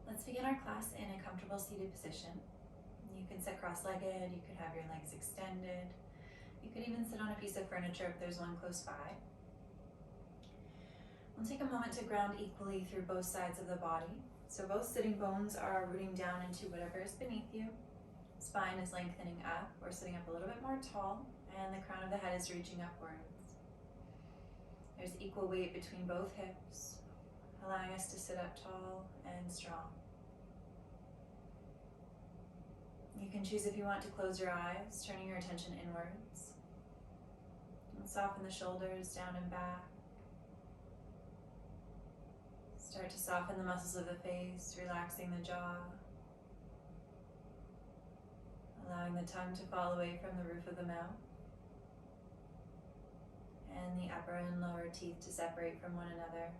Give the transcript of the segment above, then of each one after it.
Let's begin our class in a comfortable seated position. You can sit cross-legged, you could have your legs extended, you could even sit on a piece of furniture if there's one close by. We'll take a moment to ground equally through both sides of the body. So both sitting bones are rooting down into whatever is beneath you. Spine is lengthening up, we're sitting up a little bit more tall, and the crown of the head is reaching upwards. There's equal weight between both hips, allowing us to sit up tall and strong. You can choose if you want to close your eyes, turning your attention inwards. And soften the shoulders down and back. Start to soften the muscles of the face, relaxing the jaw. Allowing the tongue to fall away from the roof of the mouth. And the upper and lower teeth to separate from one another.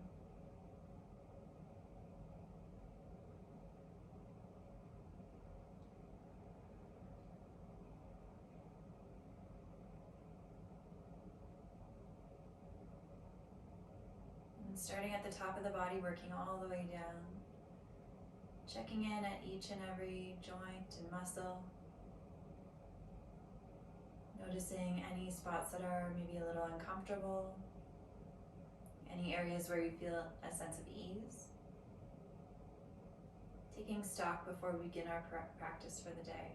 And starting at the top of the body, working all the way down. Checking in at each and every joint and muscle. Noticing any spots that are maybe a little uncomfortable. Any areas where you feel a sense of ease. Taking stock before we begin our practice for the day.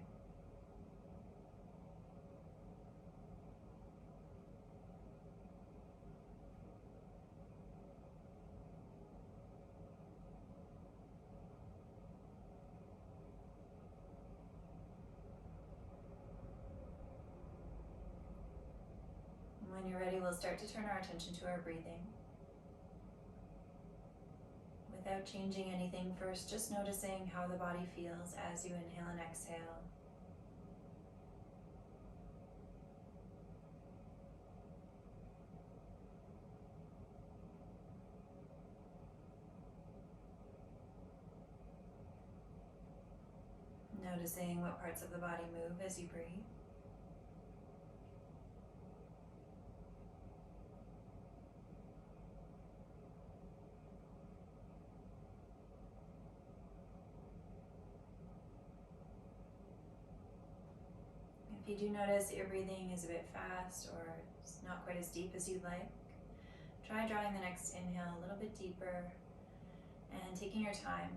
When you're ready, we'll start to turn our attention to our breathing. Without changing anything first, just noticing how the body feels as you inhale and exhale. Noticing what parts of the body move as you breathe. If you do notice that your breathing is a bit fast or it's not quite as deep as you'd like, try drawing the next inhale a little bit deeper and taking your time,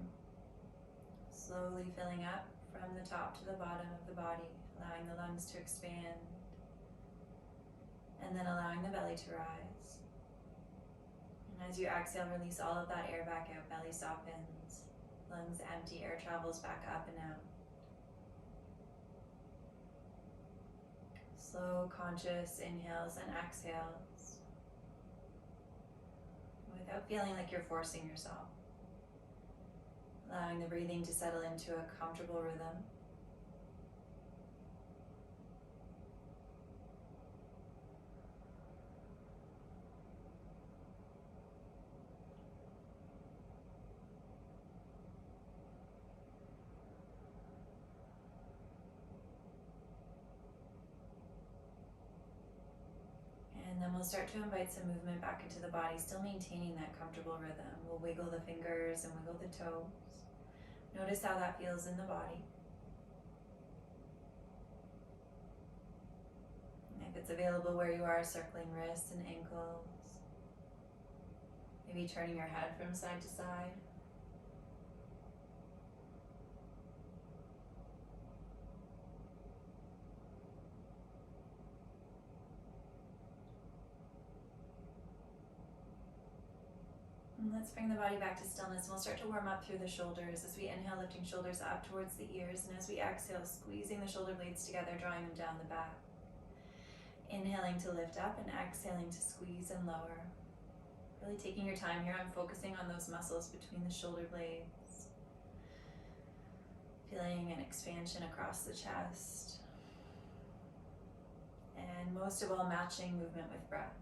slowly filling up from the top to the bottom of the body, allowing the lungs to expand and then allowing the belly to rise. And as you exhale, release all of that air back out, belly softens, lungs empty, air travels back up and out. Slow, conscious inhales and exhales without feeling like you're forcing yourself. Allowing the breathing to settle into a comfortable rhythm. And then we'll start to invite some movement back into the body, still maintaining that comfortable rhythm. We'll wiggle the fingers and wiggle the toes. Notice how that feels in the body. And if it's available where you are, circling wrists and ankles. Maybe turning your head from side to side. And let's bring the body back to stillness. We'll start to warm up through the shoulders as we inhale, lifting shoulders up towards the ears, and as we exhale, squeezing the shoulder blades together, drawing them down the back. Inhaling to lift up and exhaling to squeeze and lower. Really taking your time here. I'm focusing on those muscles between the shoulder blades. Feeling an expansion across the chest. And most of all, matching movement with breath.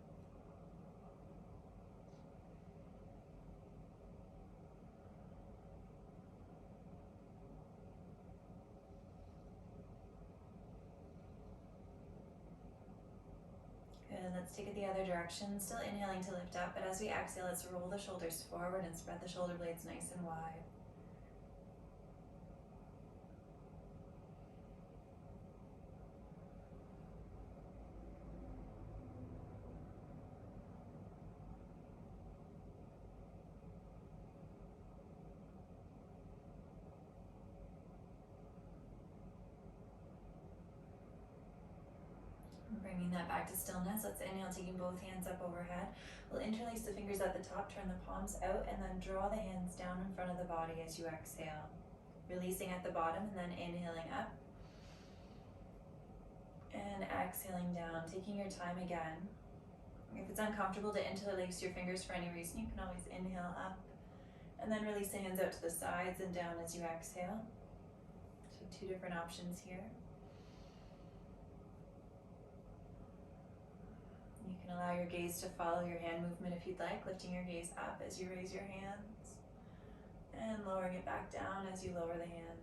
Good, let's take it the other direction. Still inhaling to lift up, but as we exhale, let's roll the shoulders forward and spread the shoulder blades nice and wide. Bringing that back to stillness. Let's inhale, taking both hands up overhead. We'll interlace the fingers at the top, turn the palms out, and then draw the hands down in front of the body as you exhale. Releasing at the bottom and then inhaling up. And exhaling down, taking your time again. If it's uncomfortable to interlace your fingers for any reason, you can always inhale up and then release the hands out to the sides and down as you exhale. So 2 different options here. You can allow your gaze to follow your hand movement if you'd like, lifting your gaze up as you raise your hands and lowering it back down as you lower the hands.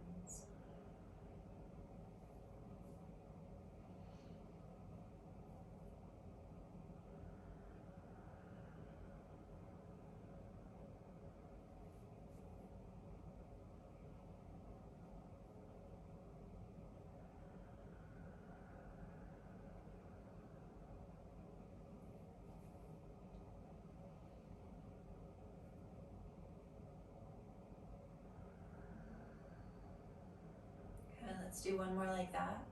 Let's do one more like that.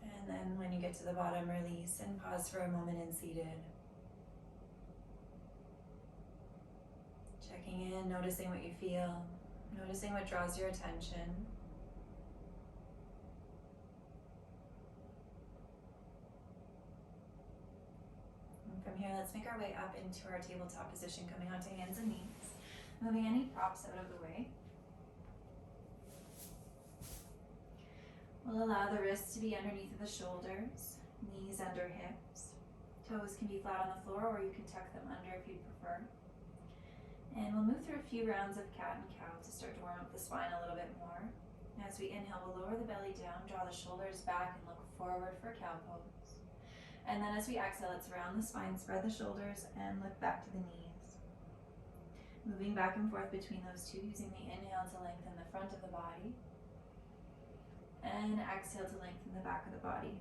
And then when you get to the bottom, release and pause for a moment in seated. Checking in, noticing what you feel, noticing what draws your attention. And from here, let's make our way up into our tabletop position, coming onto hands and knees. Moving any props out of the way. We'll allow the wrists to be underneath of the shoulders, knees under hips. Toes can be flat on the floor, or you can tuck them under if you prefer. And we'll move through a few rounds of cat and cow to start to warm up the spine a little bit more. As we inhale, we'll lower the belly down, draw the shoulders back, and look forward for cow pose. And then as we exhale, let's round the spine, spread the shoulders, and look back to the knees. Moving back and forth between those two, using the inhale to lengthen the front of the body, and exhale to lengthen the back of the body.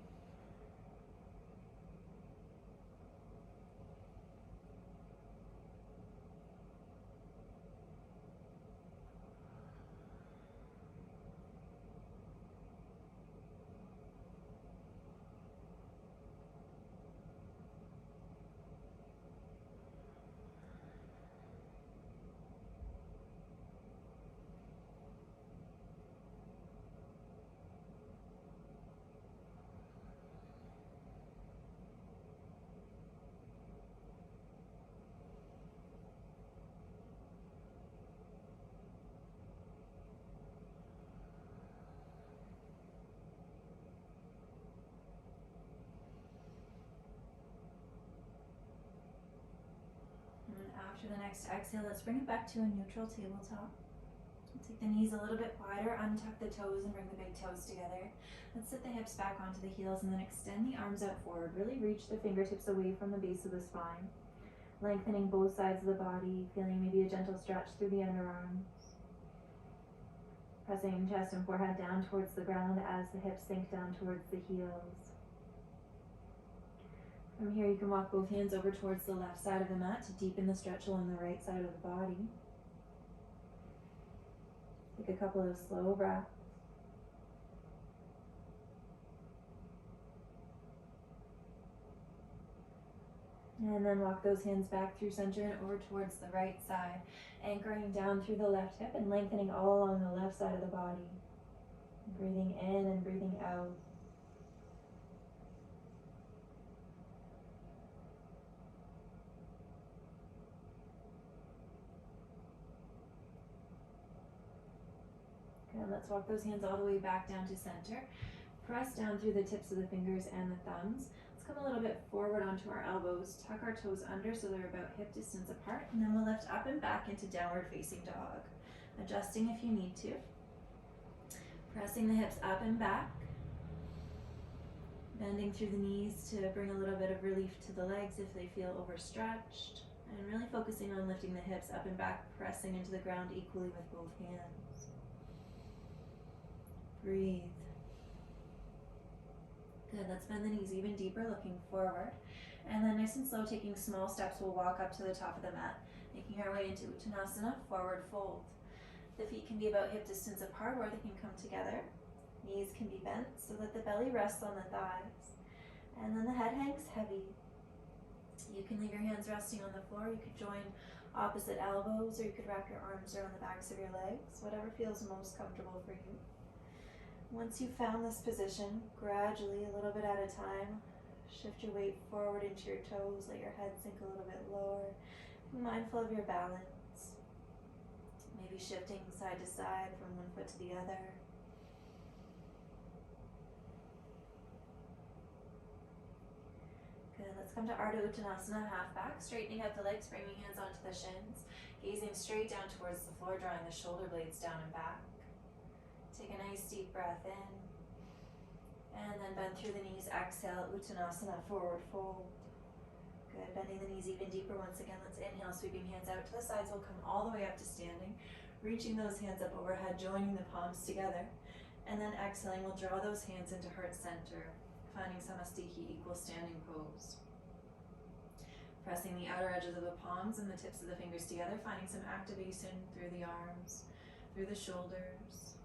After the next exhale, let's bring it back to a neutral tabletop. Take the knees a little bit wider, untuck the toes and bring the big toes together. Let's sit the hips back onto the heels and then extend the arms out forward. Really reach the fingertips away from the base of the spine. Lengthening both sides of the body, feeling maybe a gentle stretch through the underarms. Pressing chest and forehead down towards the ground as the hips sink down towards the heels. From here, you can walk both hands over towards the left side of the mat to deepen the stretch along the right side of the body. Take a couple of slow breaths. And then walk those hands back through center and over towards the right side, anchoring down through the left hip and lengthening all along the left side of the body. Breathing in and breathing out. Good, let's walk those hands all the way back down to center. Press down through the tips of the fingers and the thumbs. Come a little bit forward onto our elbows, tuck our toes under so they're about hip distance apart, and then we'll lift up and back into downward facing dog. Adjusting if you need to. Pressing the hips up and back. Bending through the knees to bring a little bit of relief to the legs if they feel overstretched. And really focusing on lifting the hips up and back, pressing into the ground equally with both hands. Breathe. Good, let's bend the knees even deeper, looking forward. And then nice and slow, taking small steps, we'll walk up to the top of the mat, making our way into Uttanasana, forward fold. The feet can be about hip distance apart or they can come together. Knees can be bent so that the belly rests on the thighs. And then the head hangs heavy. You can leave your hands resting on the floor. You could join opposite elbows, or you could wrap your arms around the backs of your legs, whatever feels most comfortable for you. Once you've found this position, gradually, a little bit at a time, shift your weight forward into your toes, let your head sink a little bit lower. Be mindful of your balance. Maybe shifting side to side from one foot to the other. Good, let's come to Ardha Uttanasana, half back, straightening out the legs, bringing hands onto the shins, gazing straight down towards the floor, drawing the shoulder blades down and back. Take a nice deep breath in, and then bend through the knees, exhale, Uttanasana, forward fold. Good, bending the knees even deeper once again. Let's inhale, sweeping hands out to the sides. We'll come all the way up to standing, reaching those hands up overhead, joining the palms together. And then exhaling, we'll draw those hands into heart center, finding Samastihi, equal standing pose. Pressing the outer edges of the palms and the tips of the fingers together, finding some activation through the arms, through the shoulders.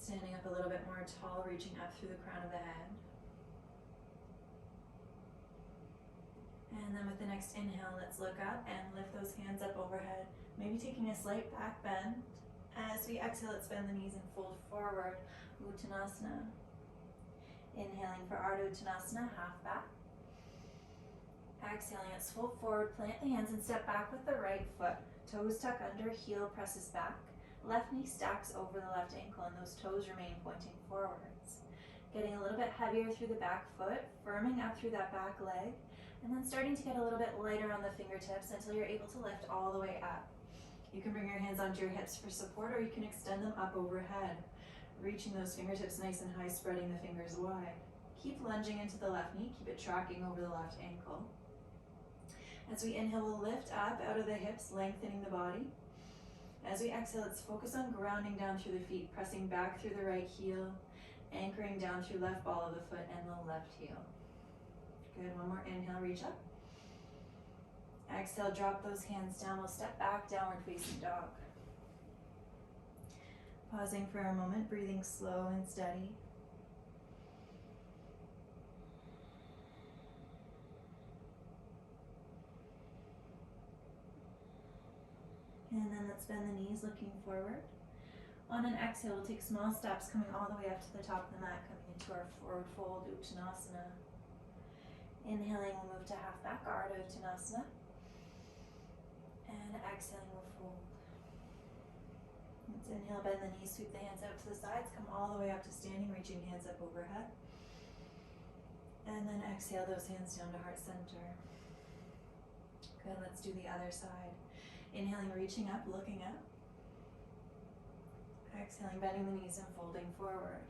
Standing up a little bit more tall, reaching up through the crown of the head. And then with the next inhale, let's look up and lift those hands up overhead. Maybe taking a slight back bend. As we exhale, let's bend the knees and fold forward, Uttanasana. Inhaling for Ardha Uttanasana, half back. Exhaling, let's fold forward, plant the hands and step back with the right foot. Toes tuck under, heel presses back. Left knee stacks over the left ankle and those toes remain pointing forwards. Getting a little bit heavier through the back foot, firming up through that back leg, and then starting to get a little bit lighter on the fingertips until you're able to lift all the way up. You can bring your hands onto your hips for support, or you can extend them up overhead, reaching those fingertips nice and high, spreading the fingers wide. Keep lunging into the left knee, keep it tracking over the left ankle. As we inhale, we'll lift up out of the hips, lengthening the body. As we exhale, let's focus on grounding down through the feet, pressing back through the right heel, anchoring down through left ball of the foot and the left heel. Good, one more inhale, reach up. Exhale, drop those hands down. We'll step back, downward facing dog. Pausing for a moment, breathing slow and steady. And then let's bend the knees, looking forward. On an exhale, we'll take small steps coming all the way up to the top of the mat, coming into our forward fold, Uttanasana. Inhaling, we'll move to half back, Ardha Uttanasana. And exhaling, we'll fold. Let's inhale, bend the knees, sweep the hands out to the sides, come all the way up to standing, reaching hands up overhead. And then exhale those hands down to heart center. Good, let's do the other side. Inhaling, reaching up, looking up. Exhaling, bending the knees and folding forward.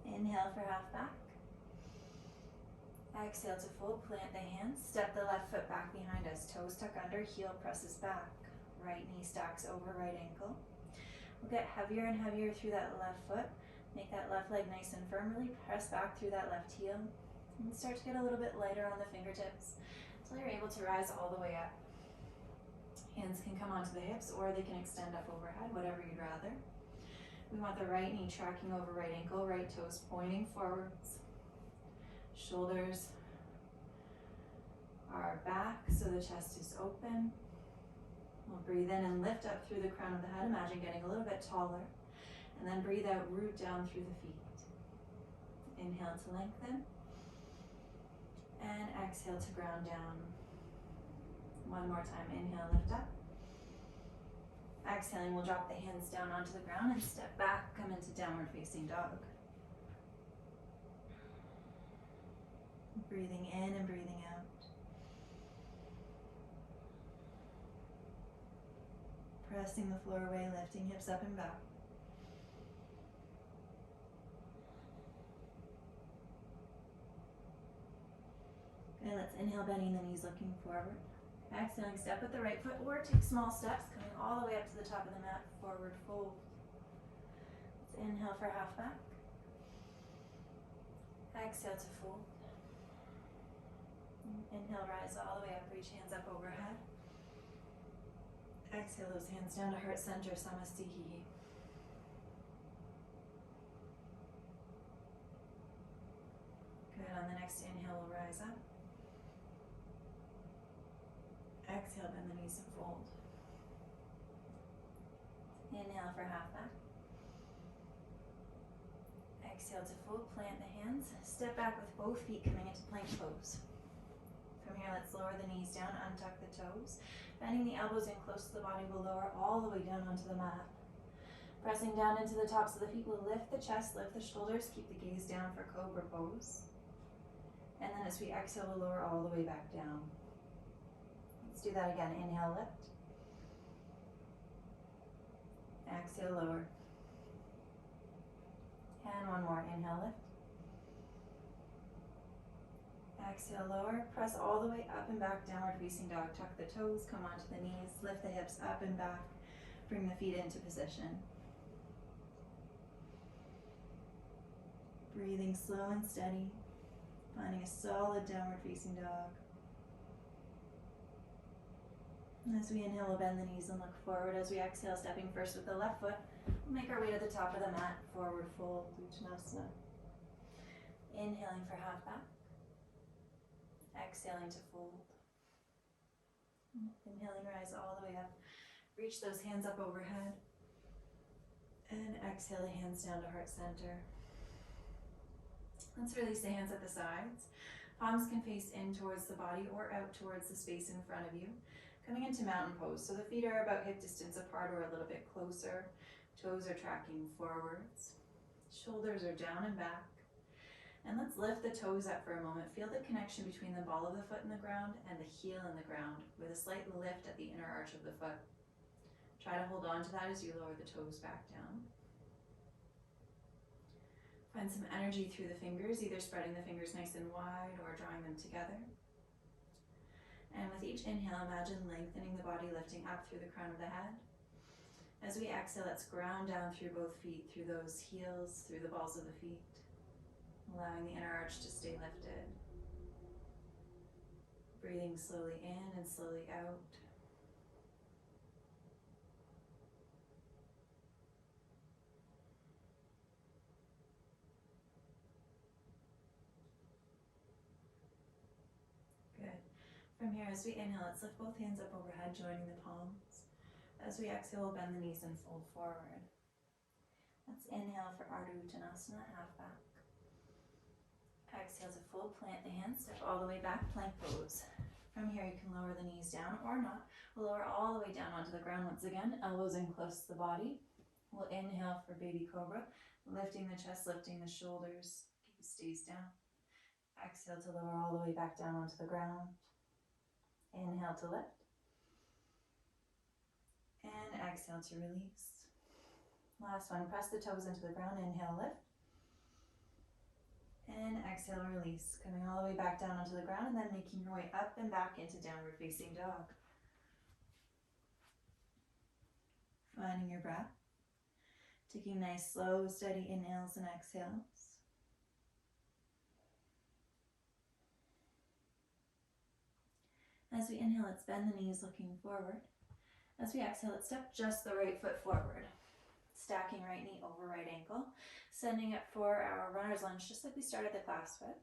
Inhale for half back. Exhale to fold, plant the hands, step the left foot back behind us, toes tuck under, heel presses back. Right knee stacks over right ankle. We'll get heavier and heavier through that left foot. Make that left leg nice and firm, really press back through that left heel. And start to get a little bit lighter on the fingertips until you're able to rise all the way up. Hands can come onto the hips or they can extend up overhead, whatever you'd rather. We want the right knee tracking over right ankle, right toes pointing forwards. Shoulders are back so the chest is open. We'll breathe in and lift up through the crown of the head. Imagine getting a little bit taller. And then breathe out, root down through the feet. Inhale to lengthen. And exhale to ground down. One more time, inhale, lift up. Exhaling, we'll drop the hands down onto the ground and step back, come into downward facing dog. Breathing in and breathing out. Pressing the floor away, lifting hips up and back. Okay, let's inhale, bending the knees, looking forward. Exhaling, step with the right foot or take small steps, coming all the way up to the top of the mat, forward fold. Let's inhale for half back. Exhale to fold. Inhale, rise all the way up, reach hands up overhead. Exhale those hands down to heart center, Samastihi. rise up. Exhale, bend the knees and fold. Inhale for half back. Exhale to full, plant the hands. Step back with both feet coming into plank pose. From here, let's lower the knees down, untuck the toes. Bending the elbows in close to the body, we'll lower all the way down onto the mat. Pressing down into the tops of the feet, we'll lift the chest, lift the shoulders, keep the gaze down for cobra pose. And then as we exhale, we'll lower all the way back down. Let's do that again. Inhale, lift. Exhale, lower. And one more. Inhale, lift. Exhale, lower. Press all the way up and back, downward facing dog. Tuck the toes, come onto the knees, lift the hips up and back. Bring the feet into position. Breathing slow and steady. Finding a solid downward facing dog. And as we inhale, we'll bend the knees and look forward. As we exhale, stepping first with the left foot, we'll make our way to the top of the mat, forward fold, Vinyasa. Inhaling for half back. Exhaling to fold. Inhaling, rise all the way up. Reach those hands up overhead. And exhale the hands down to heart center. Let's release the hands at the sides. Palms can face in towards the body or out towards the space in front of you. Coming into mountain pose, so the feet are about hip distance apart or a little bit closer. Toes are tracking forwards. Shoulders are down and back. And let's lift the toes up for a moment. Feel the connection between the ball of the foot in the ground and the heel in the ground with a slight lift at the inner arch of the foot. Try to hold on to that as you lower the toes back down. Find some energy through the fingers, either spreading the fingers nice and wide or drawing them together. And with each inhale, imagine lengthening the body, lifting up through the crown of the head. As we exhale, let's ground down through both feet, through those heels, through the balls of the feet, allowing the inner arch to stay lifted. Breathing slowly in and slowly out. From here, as we inhale, let's lift both hands up overhead, joining the palms. As we exhale, we'll bend the knees and fold forward. Let's inhale for Ardha Uttanasana, half back. Exhale to full, plant the hands, step all the way back, plank pose. From here, you can lower the knees down or not. We'll lower all the way down onto the ground once again, elbows in close to the body. We'll inhale for baby cobra, lifting the chest, lifting the shoulders, gaze stays down. Exhale to lower all the way back down onto the ground. Inhale to lift. And exhale to release. Last one, press the toes into the ground, inhale, lift. And exhale, release. Coming all the way back down onto the ground and then making your way up and back into downward facing dog. Finding your breath. Taking nice, slow, steady inhales and exhales. As we inhale, let's bend the knees looking forward. As we exhale, let's step just the right foot forward. Stacking right knee over right ankle. Sending it for our runner's lunge, just like we started the class with.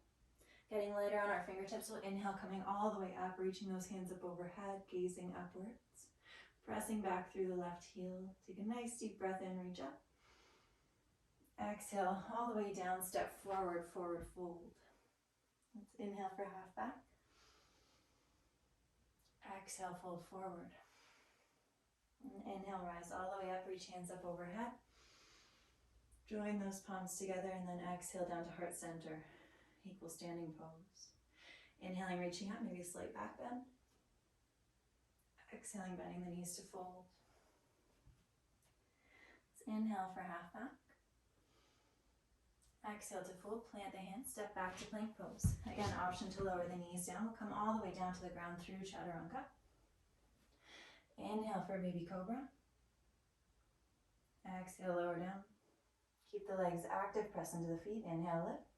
Getting lighter on our fingertips, we'll inhale, coming all the way up, reaching those hands up overhead, gazing upwards. Pressing back through the left heel. Take a nice deep breath in, reach up. Exhale, all the way down, step forward, forward fold. Let's inhale for half back. Exhale, fold forward. And inhale, rise all the way up, reach hands up overhead. Join those palms together and then exhale down to heart center, equal standing pose. Inhaling, reaching up, maybe a slight back bend. Exhaling, bending the knees to fold. Let's inhale for half back. Exhale to full, plant the hands, step back to plank pose. Again, option to lower the knees down. We'll come all the way down to the ground through Chaturanga. Inhale for baby cobra. Exhale, lower down. Keep the legs active, press into the feet. Inhale, lift.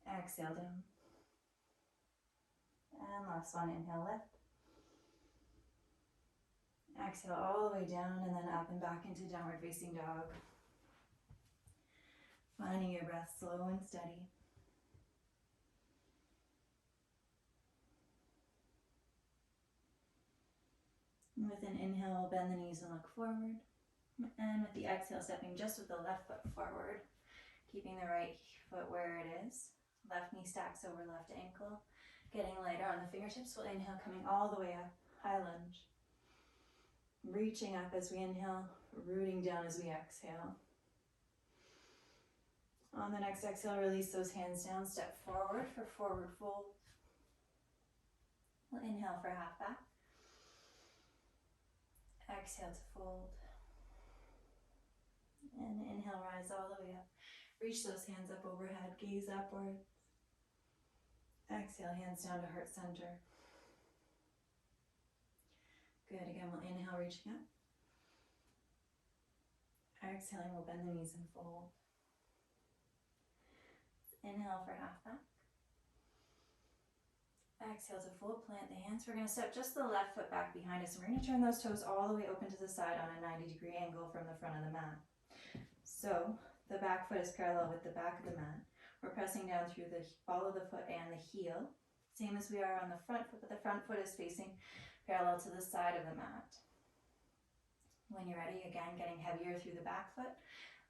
Exhale, down. And last one, inhale, lift. Exhale all the way down and then up and back into downward facing dog. Finding your breath slow and steady. With an inhale, we'll bend the knees and look forward. And with the exhale, stepping just with the left foot forward, keeping the right foot where it is. Left knee stacks over left ankle. Getting lighter on the fingertips, we'll inhale, coming all the way up, high lunge. Reaching up as we inhale, rooting down as we exhale. On the next exhale, release those hands down, step forward for forward fold. We'll inhale for half back. Exhale to fold. And inhale, rise all the way up. Reach those hands up overhead, gaze upwards. Exhale, hands down to heart center. Good, again, we'll inhale, reaching up. Exhaling, we'll bend the knees and fold. Inhale for half back. Exhale to fold, plant the hands. We're going to step just the left foot back behind us. And we're going to turn those toes all the way open to the side on a 90-degree angle from the front of the mat. So the back foot is parallel with the back of the mat. We're pressing down through the ball of the foot and the heel. Same as we are on the front foot, but the front foot is facing parallel to the side of the mat. When you're ready, again, getting heavier through the back foot,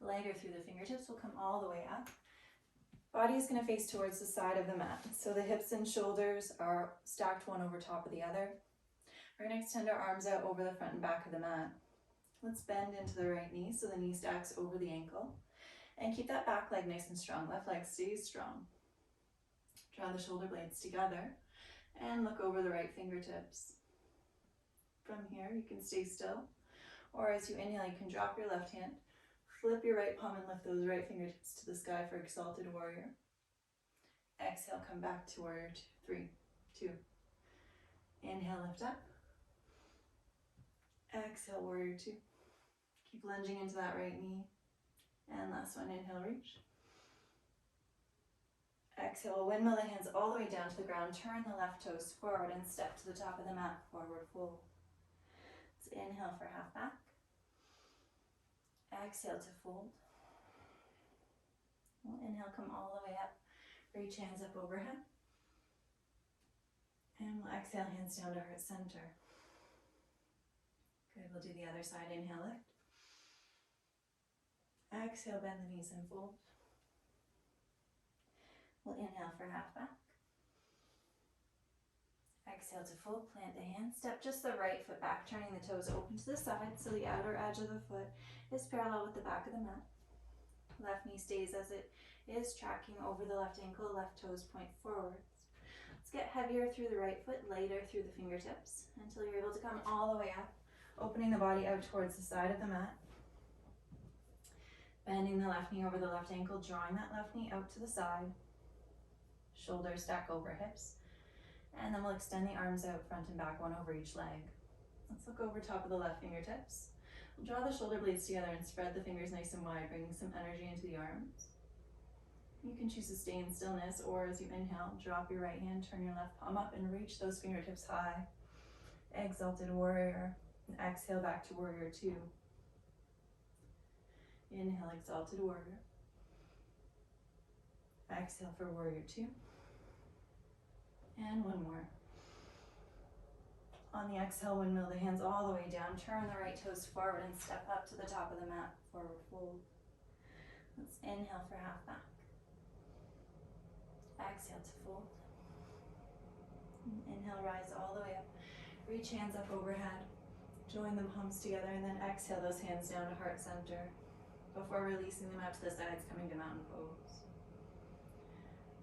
lighter through the fingertips, will come all the way up. Body is going to face towards the side of the mat. So the hips and shoulders are stacked one over top of the other. We're going to extend our arms out over the front and back of the mat. Let's bend into the right knee so the knee stacks over the ankle. And keep that back leg nice and strong. Left leg stays strong. Draw the shoulder blades together and look over the right fingertips. From here, you can stay still. Or as you inhale, you can drop your left hand, flip your right palm and lift those right fingertips to the sky for Exalted Warrior. Exhale, come back to Warrior 3, 2. Inhale, lift up. Exhale, Warrior 2. Keep lunging into that right knee. And last one, inhale, reach. Exhale, windmill the hands all the way down to the ground. Turn the left toes forward and step to the top of the mat, forward fold. Let's inhale for half back. Exhale to fold. We'll inhale, come all the way up. Reach hands up overhead. And we'll exhale, hands down to heart center. Good, we'll do the other side. Inhale, lift. Exhale, bend the knees and fold. We'll inhale for half back. Exhale to fold, plant the hands. Step just the right foot back, turning the toes open to the side so the outer edge of the foot is parallel with the back of the mat. Left knee stays as it is, tracking over the left ankle, left toes point forwards. Let's get heavier through the right foot, lighter through the fingertips until you're able to come all the way up, opening the body out towards the side of the mat. Bending the left knee over the left ankle, drawing that left knee out to the side. Shoulders stack over hips. And then we'll extend the arms out front and back, one over each leg. Let's look over top of the left fingertips. We'll draw the shoulder blades together and spread the fingers nice and wide, bringing some energy into the arms. You can choose to stay in stillness, or as you inhale, drop your right hand, turn your left palm up and reach those fingertips high. Exalted Warrior. And exhale back to Warrior 2. Inhale, Exalted Warrior. Exhale for Warrior 2. And one more. On the exhale, windmill the hands all the way down. Turn the right toes forward and step up to the top of the mat, forward fold. Let's inhale for half back. Exhale to fold. And inhale, rise all the way up. Reach hands up overhead. Join the palms together and then exhale those hands down to heart center before releasing them out to the sides, coming to mountain pose.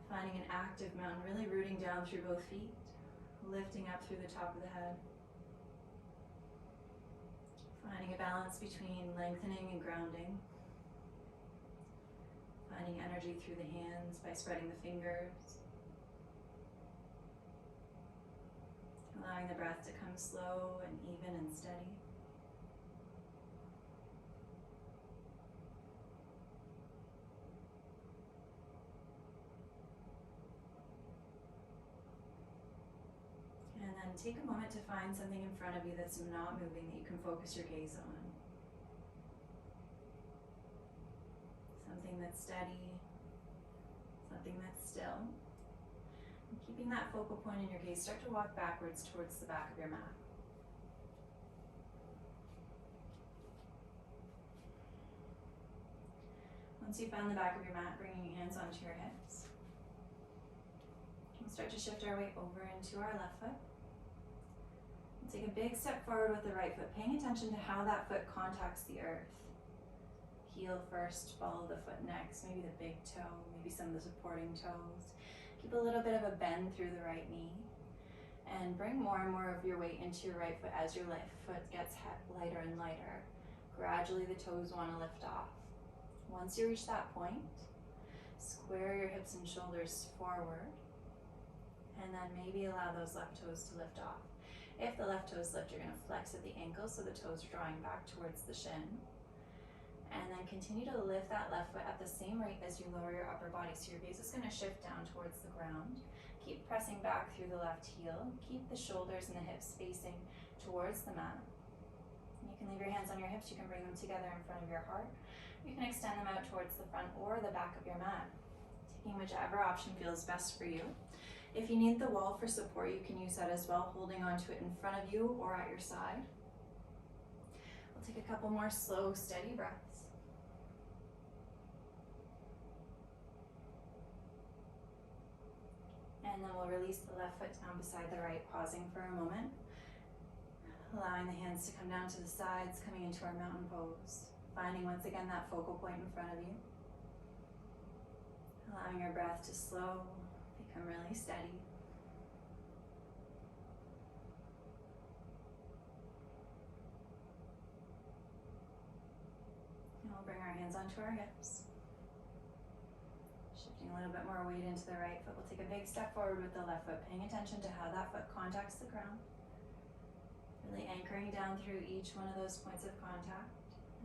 Finding an active mountain, really rooting down through both feet, lifting up through the top of the head. Finding a balance between lengthening and grounding. Finding energy through the hands by spreading the fingers. Allowing the breath to come slow and even and steady. And then take a moment to find something in front of you that's not moving that you can focus your gaze on. Something that's steady, something that's still. And keeping that focal point in your gaze, start to walk backwards towards the back of your mat. Once you found the back of your mat, bringing your hands onto your hips. We'll start to shift our weight over into our left foot. We'll take a big step forward with the right foot, paying attention to how that foot contacts the earth. Heel first, follow the foot next, maybe the big toe, maybe some of the supporting toes. Keep a little bit of a bend through the right knee. And bring more and more of your weight into your right foot as your left foot gets lighter and lighter. Gradually the toes want to lift off. Once you reach that point, square your hips and shoulders forward. And then maybe allow those left toes to lift off. If the left toes lift, you're going to flex at the ankle so the toes are drawing back towards the shin. And then continue to lift that left foot at the same rate as you lower your upper body. So your gaze is going to shift down towards the ground. Keep pressing back through the left heel. Keep the shoulders and the hips facing towards the mat. You can leave your hands on your hips. You can bring them together in front of your heart. You can extend them out towards the front or the back of your mat, taking whichever option feels best for you. If you need the wall for support, you can use that as well, holding onto it in front of you or at your side. We'll take a couple more slow, steady breaths. And then we'll release the left foot down beside the right, pausing for a moment. Allowing the hands to come down to the sides, coming into our mountain pose. Finding once again that focal point in front of you. Allowing your breath to slow, become really steady. And we'll bring our hands onto our hips. Shifting a little bit more weight into the right foot. We'll take a big step forward with the left foot, paying attention to how that foot contacts the ground. Really anchoring down through each one of those points of contact.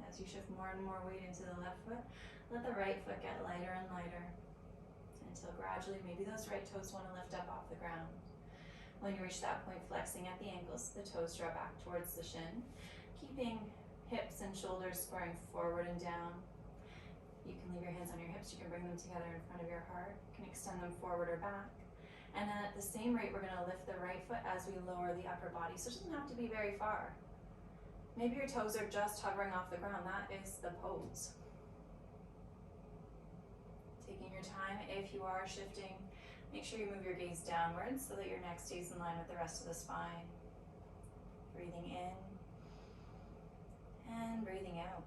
As you shift more and more weight into the left foot, let the right foot get lighter and lighter until gradually maybe those right toes want to lift up off the ground. When you reach that point, flexing at the ankles, the toes draw back towards the shin, keeping hips and shoulders squaring forward and down. You can leave your hands on your hips, you can bring them together in front of your heart, you can extend them forward or back. And then at the same rate, we're going to lift the right foot as we lower the upper body. So it doesn't have to be very far. Maybe your toes are just hovering off the ground. That is the pose. Taking your time, if you are shifting, make sure you move your gaze downwards so that your neck stays in line with the rest of the spine. Breathing in and breathing out.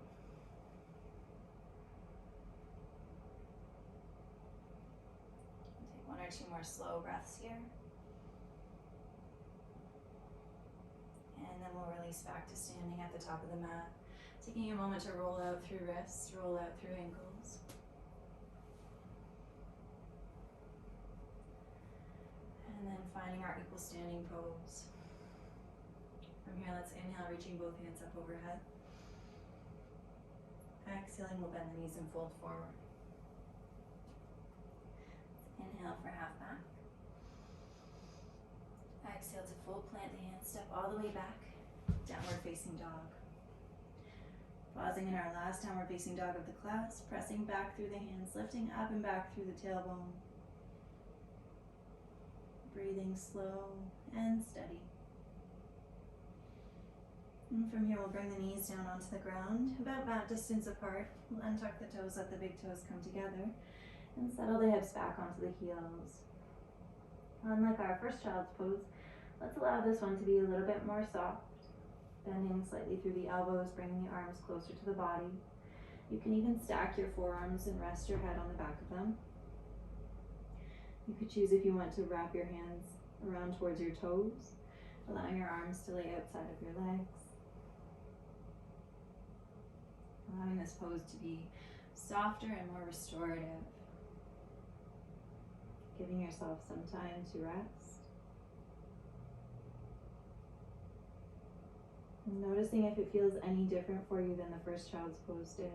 Take one or two more slow breaths here. And then we'll release back to standing at the top of the mat. Taking a moment to roll out through wrists, roll out through ankles. And then finding our equal standing pose. From here, let's inhale, reaching both hands up overhead. Exhaling, we'll bend the knees and fold forward. Inhale for half back. Exhale to full plant the hands, step all the way back, downward facing dog. Pausing in our last downward facing dog of the class, pressing back through the hands, lifting up and back through the tailbone. Breathing slow and steady. And from here, we'll bring the knees down onto the ground, about that distance apart. We'll untuck the toes, let the big toes come together, and settle the hips back onto the heels. Unlike our first child's pose, let's allow this one to be a little bit more soft, bending slightly through the elbows, bringing the arms closer to the body. You can even stack your forearms and rest your head on the back of them. You could choose if you want to wrap your hands around towards your toes, allowing your arms to lay outside of your legs. Allowing this pose to be softer and more restorative. Giving yourself some time to rest. And noticing if it feels any different for you than the first child's pose did.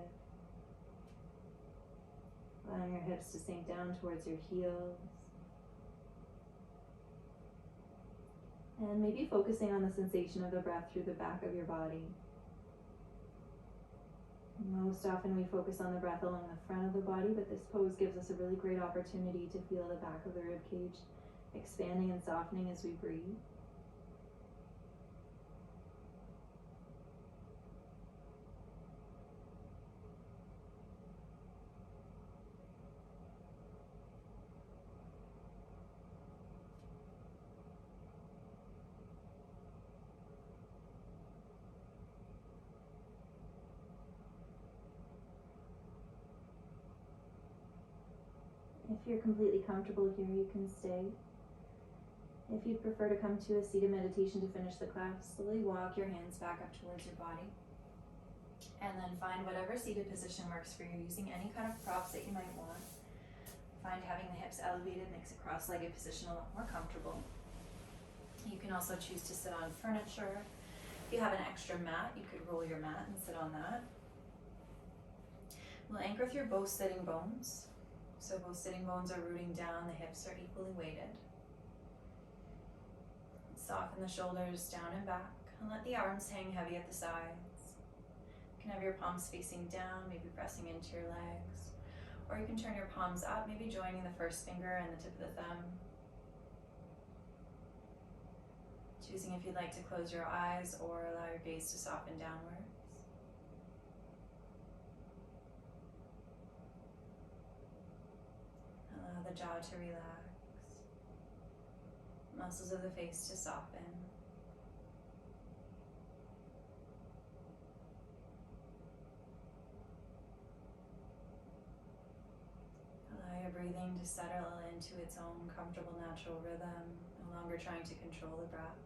Allowing your hips to sink down towards your heels. And maybe focusing on the sensation of the breath through the back of your body. Most often we focus on the breath along the front of the body, but this pose gives us a really great opportunity to feel the back of the rib cage expanding and softening as we breathe. If you're completely comfortable here, you can stay. If you'd prefer to come to a seated meditation to finish the class, slowly walk your hands back up towards your body. And then find whatever seated position works for you, using any kind of props that you might want. Find having the hips elevated makes a cross-legged position a lot more comfortable. You can also choose to sit on furniture. If you have an extra mat, you could roll your mat and sit on that. We'll anchor through both sitting bones. So both sitting bones are rooting down, the hips are equally weighted. Soften the shoulders down and back, and let the arms hang heavy at the sides. You can have your palms facing down, maybe pressing into your legs. Or you can turn your palms up, maybe joining the first finger and the tip of the thumb. Choosing if you'd like to close your eyes or allow your gaze to soften downwards. Allow the jaw to relax. Muscles of the face to soften. Allow your breathing to settle into its own comfortable natural rhythm, no longer trying to control the breath.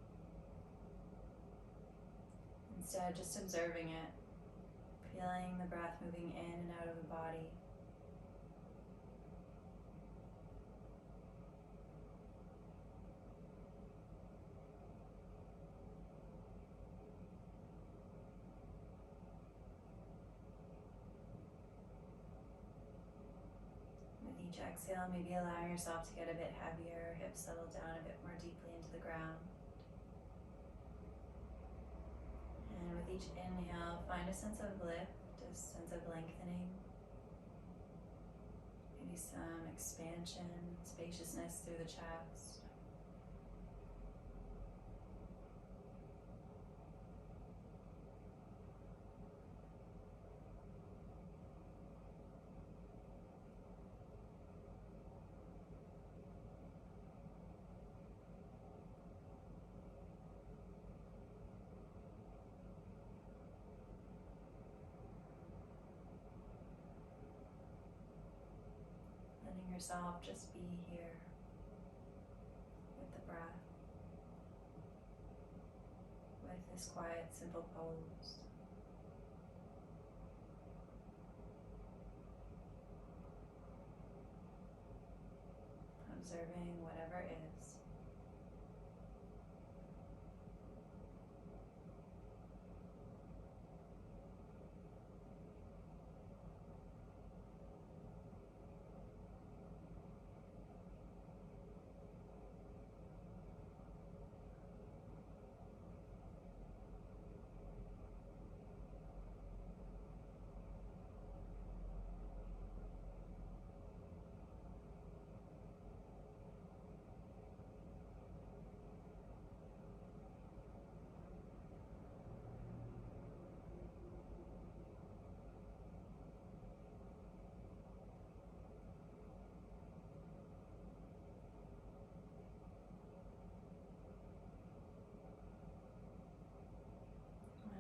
Instead, just observing it, feeling the breath moving in and out of the body. With each exhale, maybe allowing yourself to get a bit heavier, hips settle down a bit more deeply into the ground. And with each inhale, find a sense of lift, a sense of lengthening. Maybe some expansion, spaciousness through the chest. Letting yourself just be here with the breath, with this quiet, simple pose. Observing whatever is.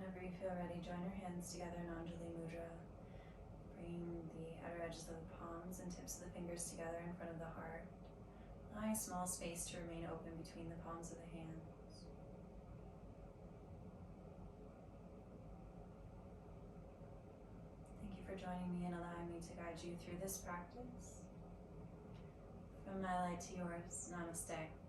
Whenever you feel ready, join your hands together in Anjali Mudra. Bring the outer edges of the palms and tips of the fingers together in front of the heart, allowing a small space to remain open between the palms of the hands. Thank you for joining me and allowing me to guide you through this practice. From my light to yours, namaste.